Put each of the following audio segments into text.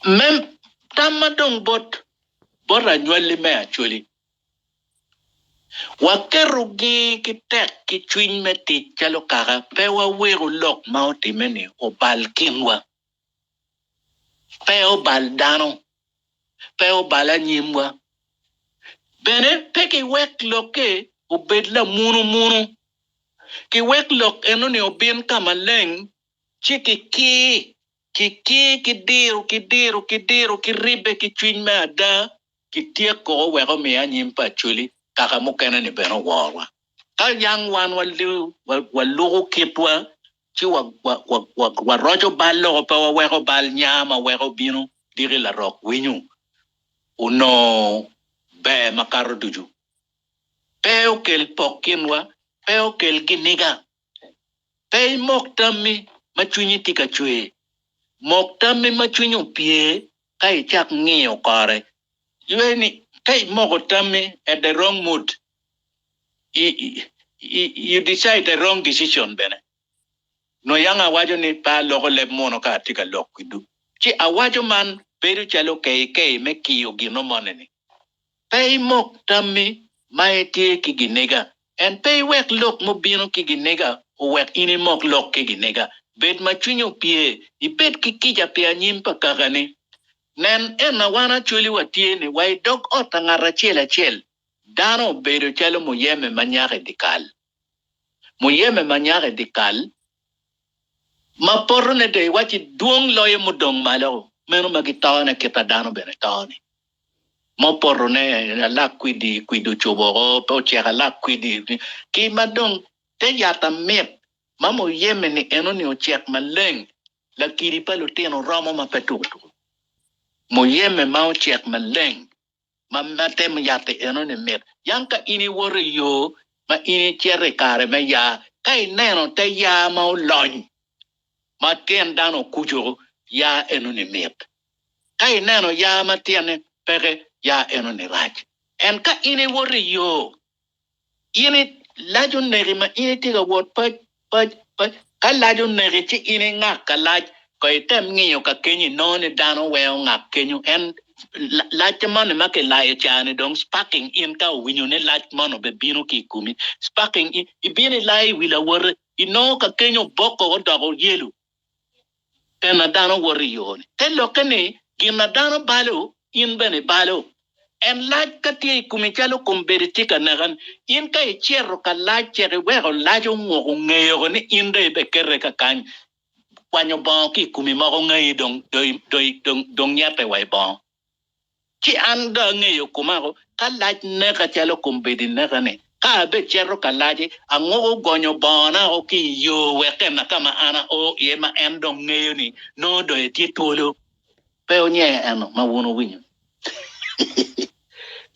Mem tamadong bot annually me actually. Wakerugi kitek kitwin meti chalo kaka pewa weru lok mauti meni o bal kinwa. Peo bal dano. Peo bala nyimwa. Bene peki wek loke o bedla munu. Ki wek lok enoni o bin kama leng. Chiki kidiru ki ribe ki twin me ada. Ki tiek ko weko me anyimpa chuli. Kaka mukena ni beno warwa. Ka yang wan walugo kitwa. Chi wa rojo bal lo pa wa weko bal nyama weko bino. Diri la rock winyu. Uno be makaro duju. Peo kel pokinwa. Peo kel giniga. Pei moktami machunyi tika chwe. Moktami machunyi pie. Kai chak ngiyo kare. Yueni kai moktami at the wrong mood. You decide the wrong decision bene. No yang awajo ni pa loko lep mono ka tika lok kidu. Chi awajo man peru chalo kei me kiyo gino moneni. Pei moktami maete kiginega. And pay wek lok mo bino kiginega. O wek ini mok lok kiginega. Bet machunyo pie. I bet kikija pia nyimpa kakani. Nen ena wana chuli watieni. Wai dog ota ngara chel. Dano beru chalo muyeme manyare dikal. Muyeme manyare dikal. Ma porne de wachi duong loye mudong malo. Meno magitawane kita dano bene tawane. Mo porne la kwidu choboro po cheka la kwidi ki madong te yata met mamo yeme ni eno ni ochek maleng la kiri palo teno romo ma petutu mo yeme ma ochek maleng ma matem yata eno ni met yanka ini wore yo ma ini chere kare me ya kai neno te ya ma lony ma tien dano kujo ya eno ni met kai neno ya ma tiene pere ya eno ni raj. En ka ini wori yo. Ini lajo neri ma ini tiga wot paj. Ka lajo neri chi ini ngak ka laj. Ko item ngiyo ka kenyi noni dano weo ngak kenyo. En laj mano ma ke laye chane dong sparking in ka winyo ne laj mano be bino ki kumi. Sparking in ibini laye wila wori. Ino ka kenyo boko o dogo yelu. Tena dano wori yo. Ten lokane gina dano balo in bene balo. En laj kati kumichalo kumberitika nagan in ka ichero ka laj chere wego lajo ngo ngeyo ni inde be kere ka kan kwanyo bon ki kumi mo ngeyo dong yate wai bon ki anda ngeyo kumaro ka laj ne ka chalo kumbedi nagane ka be chero ka laj ango gonyo bona o ki yo weke na kama ana o yema endong ngeyo ni no do eti tolo pe onye ano ma wono winyo.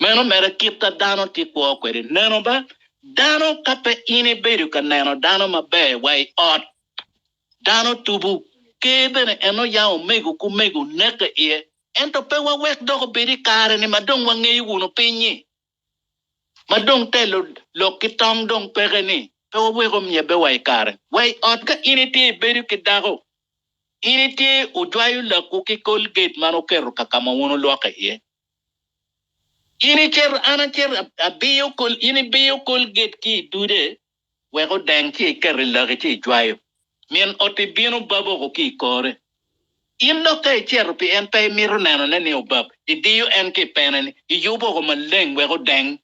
Meno mera kita dano ti kwa kwere. Neno ba? Dano kape ini beru ka neno. Dano mabe wai ot. Dano tubu. Kebene eno yao megu kumegu neka ie. Ento pe wa wek doko beri kare ni madong wangeyu uno pinyi. Madong te lo kitong dong pere ni. Pe wa weko mye be wai kare. Wai ot ka ini ti beru ki dako. Ini ti ujwayu la kuki Colgate mano keru kakama uno loka ie. Ini cer bio Colgate ki dude wego dang ki kerri lagi ki jwayo mien oti bino babo ko ki kore in no kai cer pi en pay miro nano ne ni obab idio en ki penani yubo ko maleng wego dang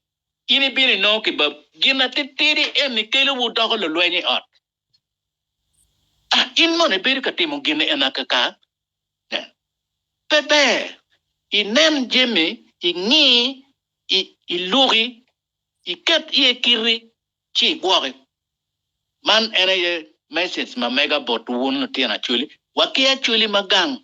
ini bini no ki bab gina titiri en ni kelo wudo ko lo lweni ot in mo ne biri katimo gina enakaka pepe inem jemi ingi iluri iket kiri chi gwari man ene message ma mega bot won tiana chuli wakia chuli magang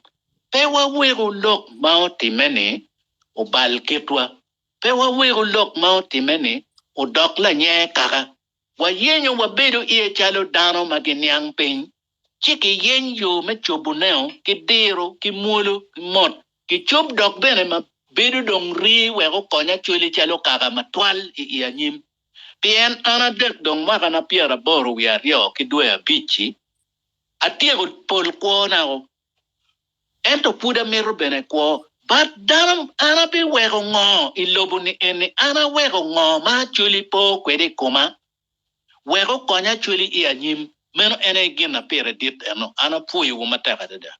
pe wa wego lok mao timeni o bal ketwa pe wa wego lok mao timeni o dok la nye kaka wa yenyo wa bedo chalo dano maginyang pin chiki yenyo me chobuneo ki dero ki mulu ki mot ki chob dok bene ma bedu dong ri wego konya chuli chalo kaka matwal anyim. Pien ana dek dong maka na piara boru wiario ki dwe bichi. Atiego pol kuona o. ento puda meru bene ko but danam ana be wego ngo ilobu ni eni ana wego ngo ma chuli po kwede kuma wego konya chuli i anyim meno ene gina pere dit eno ana puyi wuma taka dada